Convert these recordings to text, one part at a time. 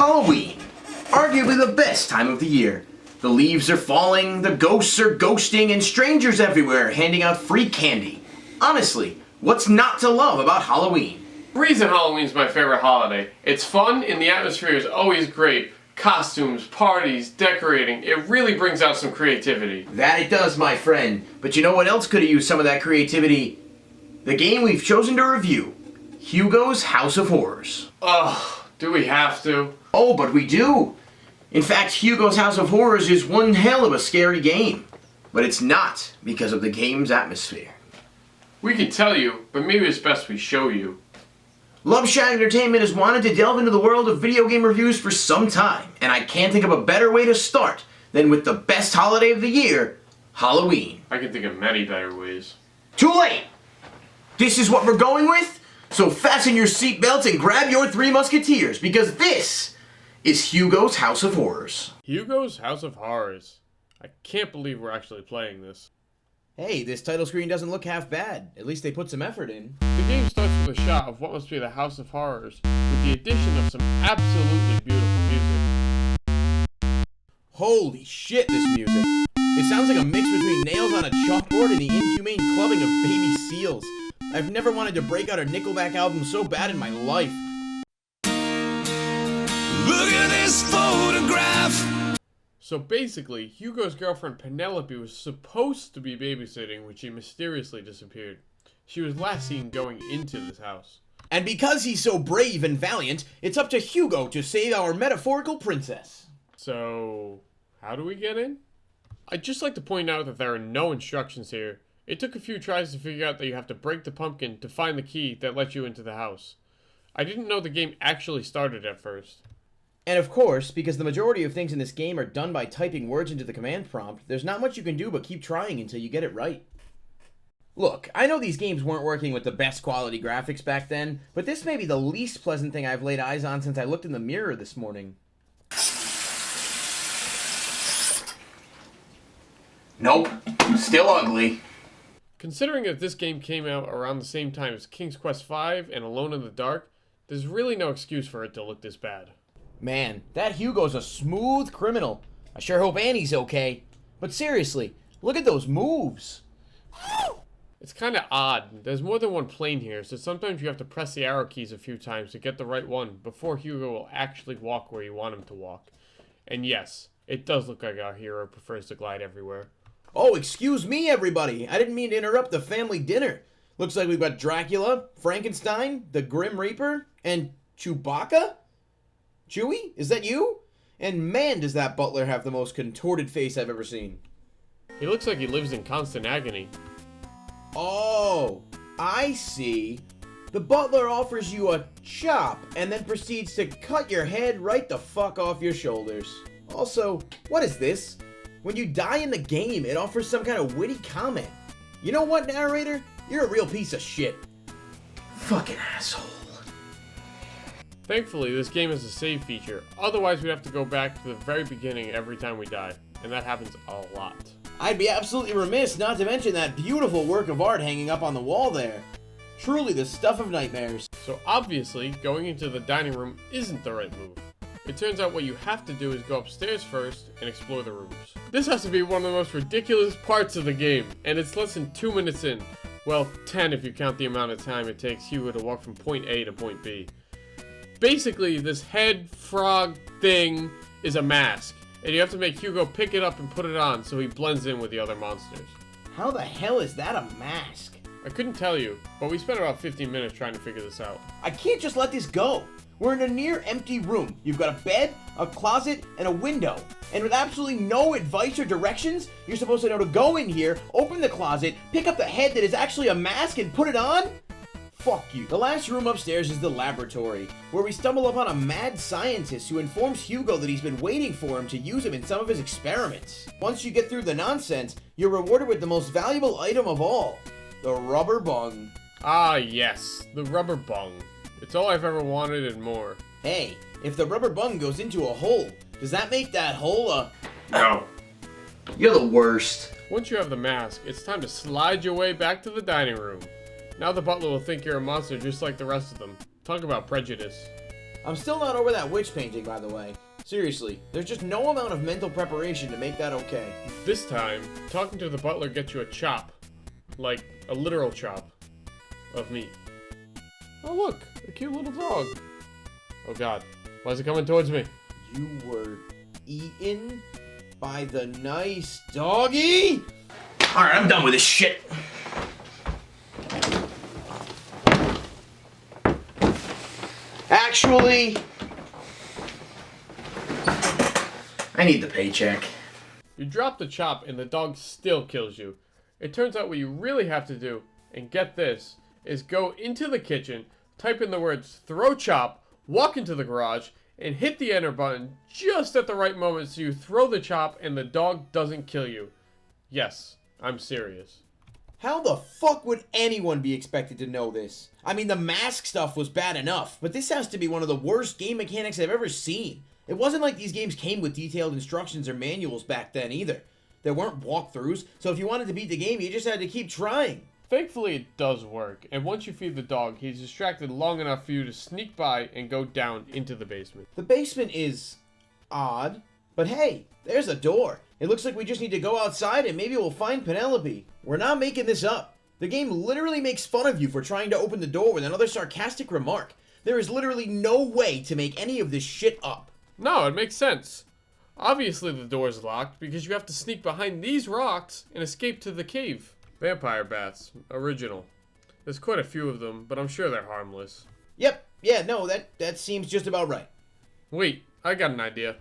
Halloween, arguably the best time of the year. The leaves are falling, the ghosts are ghosting, and strangers everywhere handing out free candy. Honestly, what's not to love about Halloween? The reason Halloween's my favorite holiday. It's fun and the atmosphere is always great. Costumes, parties, decorating, it really brings out some creativity. That it does, my friend. But you know what else could have used some of that creativity? The game we've chosen to review, Hugo's House of Horrors. Ugh, do we have to? Oh, but we do. In fact, Hugo's House of Horrors is one hell of a scary game. But it's not because of the game's atmosphere. We could tell you, but maybe it's best we show you. Loveshack Entertainment has wanted to delve into the world of video game reviews for some time, and I can't think of a better way to start than with the best holiday of the year, Halloween. I can think of many better ways. Too late! This is what we're going with, so fasten your seatbelts and grab your three musketeers, because this is Hugo's House of Horrors. Hugo's House of Horrors. I can't believe we're actually playing this. Hey, this title screen doesn't look half bad. At least they put some effort in. The game starts with a shot of what must be the House of Horrors, with the addition of some absolutely beautiful music. Holy shit, this music. It sounds like a mix between nails on a chalkboard and the inhumane clubbing of baby seals. I've never wanted to break out a Nickelback album so bad in my life. Look at this photograph. So basically, Hugo's girlfriend Penelope was supposed to be babysitting when she mysteriously disappeared. She was last seen going into this house. And because he's so brave and valiant, it's up to Hugo to save our metaphorical princess. So, how do we get in? I'd just like to point out that there are no instructions here. It took a few tries to figure out that you have to break the pumpkin to find the key that lets you into the house. I didn't know the game actually started at first. And of course, because the majority of things in this game are done by typing words into the command prompt, there's not much you can do but keep trying until you get it right. Look, I know these games weren't working with the best quality graphics back then, but this may be the least pleasant thing I've laid eyes on since I looked in the mirror this morning. Nope, still ugly. Considering that this game came out around the same time as King's Quest V and Alone in the Dark, there's really no excuse for it to look this bad. Man, that Hugo's a smooth criminal. I sure hope Annie's okay. But seriously, look at those moves. It's kind of odd. There's more than one plane here, so sometimes you have to press the arrow keys a few times to get the right one before Hugo will actually walk where you want him to walk. And yes, it does look like our hero prefers to glide everywhere. Oh, excuse me, everybody. I didn't mean to interrupt the family dinner. Looks like we've got Dracula, Frankenstein, the Grim Reaper, and Chewbacca? Chewie? Is that you? And man, does that butler have the most contorted face I've ever seen. He looks like he lives in constant agony. Oh, I see. The butler offers you a chop and then proceeds to cut your head right the fuck off your shoulders. Also, what is this? When you die in the game, it offers some kind of witty comment. You know what, narrator? You're a real piece of shit. Fucking asshole. Thankfully, this game has a save feature, otherwise we'd have to go back to the very beginning every time we die, and that happens a lot. I'd be absolutely remiss not to mention that beautiful work of art hanging up on the wall there. Truly the stuff of nightmares. So obviously, going into the dining room isn't the right move. It turns out what you have to do is go upstairs first and explore the rooms. This has to be one of the most ridiculous parts of the game, and it's less than 2 minutes in. Well, 10 if you count the amount of time it takes Hugo to walk from point A to point B. Basically, this head frog thing is a mask, and you have to make Hugo pick it up and put it on so he blends in with the other monsters. How the hell is that a mask? I couldn't tell you, but we spent about 15 minutes trying to figure this out. I can't just let this go. We're in a near empty room. You've got a bed, a closet, and a window. And with absolutely no advice or directions, you're supposed to know to go in here, open the closet, pick up the head that is actually a mask and put it on? Fuck you. The last room upstairs is the laboratory, where we stumble upon a mad scientist who informs Hugo that he's been waiting for him to use him in some of his experiments. Once you get through the nonsense, you're rewarded with the most valuable item of all, the rubber bung. Ah yes, the rubber bung. It's all I've ever wanted and more. Hey, if the rubber bung goes into a hole, does that make that hole a... No. You're the worst. Once you have the mask, it's time to slide your way back to the dining room. Now the butler will think you're a monster just like the rest of them. Talk about prejudice. I'm still not over that witch painting, by the way. Seriously, there's just no amount of mental preparation to make that okay. This time, talking to the butler gets you a chop. Like, a literal chop. Of meat. Oh look, a cute little dog. Oh god, why is it coming towards me? You were eaten by the nice doggy? Alright, I'm done with this shit. Actually, I need the paycheck. You drop the chop and the dog still kills you. It turns out what you really have to do, and get this, is go into the kitchen, type in the words throw chop, walk into the garage, and hit the enter button just at the right moment so you throw the chop and the dog doesn't kill you. Yes, I'm serious. How the fuck would anyone be expected to know this? I mean, the mask stuff was bad enough, but this has to be one of the worst game mechanics I've ever seen. It wasn't like these games came with detailed instructions or manuals back then either. There weren't walkthroughs, so if you wanted to beat the game, you just had to keep trying. Thankfully, it does work, and once you feed the dog, he's distracted long enough for you to sneak by and go down into the basement. The basement is odd, but hey, there's a door. It looks like we just need to go outside and maybe we'll find Penelope. We're not making this up. The game literally makes fun of you for trying to open the door with another sarcastic remark. There is literally no way to make any of this shit up. No, it makes sense. Obviously the door is locked because you have to sneak behind these rocks and escape to the cave. Vampire bats. Original. There's quite a few of them, but I'm sure they're harmless. Yep, yeah, no, that seems just about right. Wait, I got an idea.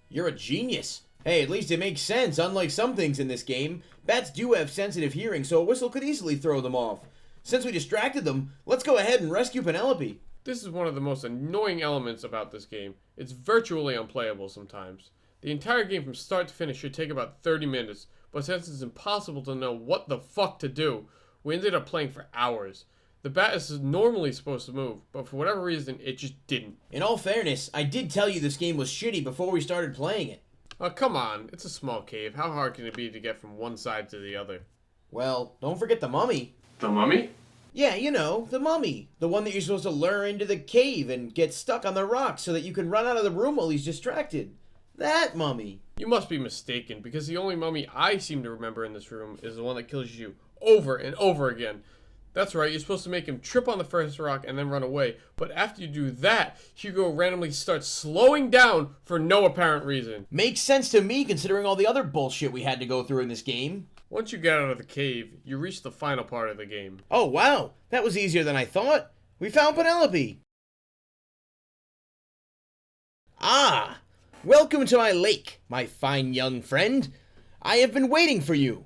You're a genius. Hey, at least it makes sense. Unlike some things in this game, bats do have sensitive hearing, so a whistle could easily throw them off. Since we distracted them, let's go ahead and rescue Penelope. This is one of the most annoying elements about this game. It's virtually unplayable sometimes. The entire game from start to finish should take about 30 minutes, but since it's impossible to know what the fuck to do, we ended up playing for hours. The bat is normally supposed to move, but for whatever reason, it just didn't. In all fairness, I did tell you this game was shitty before we started playing it. Oh, come on. It's a small cave. How hard can it be to get from one side to the other? Well, don't forget the mummy. The mummy? Yeah, you know, the mummy. The one that you're supposed to lure into the cave and get stuck on the rocks so that you can run out of the room while he's distracted. That mummy. You must be mistaken, because the only mummy I seem to remember in this room is the one that kills you over and over again. That's right, you're supposed to make him trip on the first rock and then run away, but after you do that, Hugo randomly starts slowing down for no apparent reason. Makes sense to me considering all the other bullshit we had to go through in this game. Once you get out of the cave, you reach the final part of the game. Oh wow, that was easier than I thought. We found Penelope. Ah, welcome to my lake, my fine young friend. I have been waiting for you.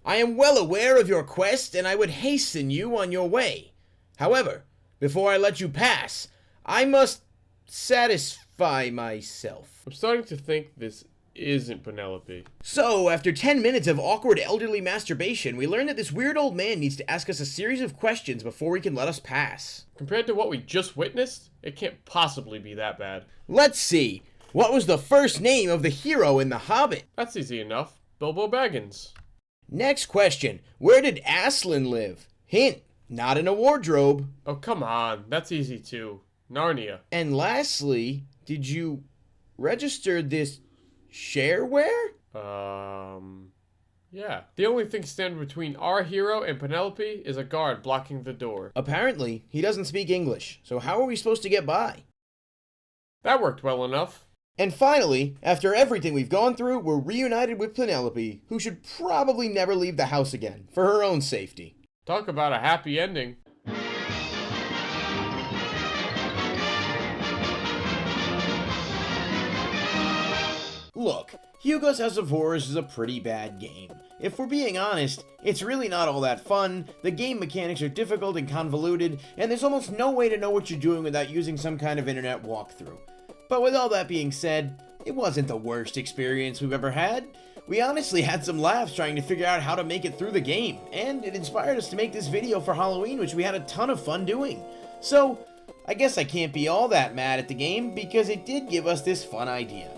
I am well aware of your quest, and I would hasten you on your way. However, before I let you pass, I must satisfy myself. I'm starting to think this isn't Penelope. So, after 10 minutes of awkward elderly masturbation, we learn that this weird old man needs to ask us a series of questions before he can let us pass. Compared to what we just witnessed, it can't possibly be that bad. Let's see. What was the first name of the hero in The Hobbit? That's easy enough. Bilbo Baggins. Next question. Where did Aslan live? Hint. Not in a wardrobe. Oh, come on. That's easy too. Narnia. And lastly, did you register this shareware? Yeah. The only thing standing between our hero and Penelope is a guard blocking the door. Apparently, he doesn't speak English, so how are we supposed to get by? That worked well enough. And finally, after everything we've gone through, we're reunited with Penelope, who should probably never leave the house again, for her own safety. Talk about a happy ending. Look, Hugo's House of Horrors is a pretty bad game. If we're being honest, it's really not all that fun, the game mechanics are difficult and convoluted, and there's almost no way to know what you're doing without using some kind of internet walkthrough. But with all that being said, it wasn't the worst experience we've ever had. We honestly had some laughs trying to figure out how to make it through the game, and it inspired us to make this video for Halloween, which we had a ton of fun doing. So, I guess I can't be all that mad at the game, because it did give us this fun idea.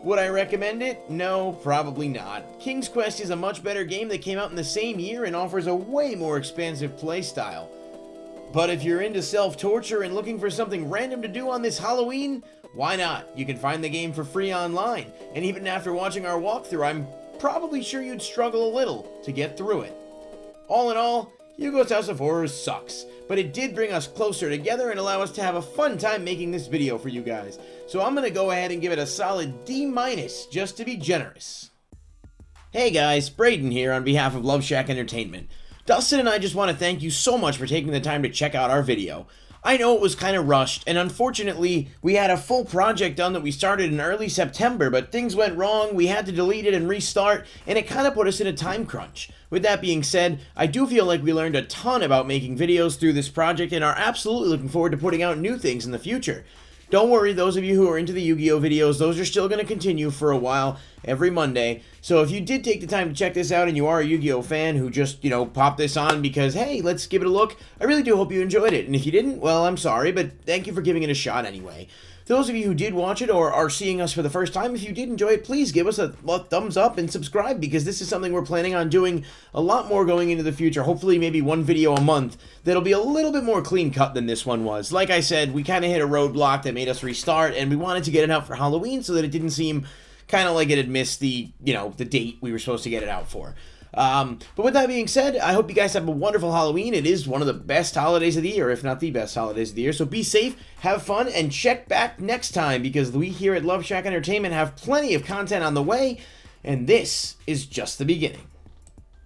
Would I recommend it? No, probably not. King's Quest is a much better game that came out in the same year and offers a way more expansive playstyle. But if you're into self-torture and looking for something random to do on this Halloween, why not? You can find the game for free online, and even after watching our walkthrough, I'm probably sure you'd struggle a little to get through it. All in all, Hugo's House of Horrors sucks, but it did bring us closer together and allow us to have a fun time making this video for you guys. So I'm gonna go ahead and give it a solid D- just to be generous. Hey guys, Braden here on behalf of Loveshack Entertainment. Dustin and I just want to thank you so much for taking the time to check out our video. I know it was kind of rushed, and unfortunately, we had a full project done that we started in early September, but things went wrong, we had to delete it and restart, and it kind of put us in a time crunch. With that being said, I do feel like we learned a ton about making videos through this project and are absolutely looking forward to putting out new things in the future. Don't worry, those of you who are into the Yu-Gi-Oh videos, those are still going to continue for a while, every Monday. So if you did take the time to check this out and you are a Yu-Gi-Oh fan who just, popped this on because, hey, let's give it a look, I really do hope you enjoyed it. And if you didn't, well, I'm sorry, but thank you for giving it a shot anyway. Those of you who did watch it or are seeing us for the first time, if you did enjoy it, please give us a thumbs up and subscribe, because this is something we're planning on doing a lot more going into the future. Hopefully maybe one video a month that'll be a little bit more clean cut than this one was. Like I said, we kind of hit a roadblock that made us restart, and we wanted to get it out for Halloween so that it didn't seem kind of like it had missed the, the date we were supposed to get it out for. But with that being said, I hope you guys have a wonderful Halloween. It is one of the best holidays of the year, if not the best holidays of the year. So be safe, have fun, and check back next time, because we here at Loveshack Entertainment have plenty of content on the way, and this is just the beginning.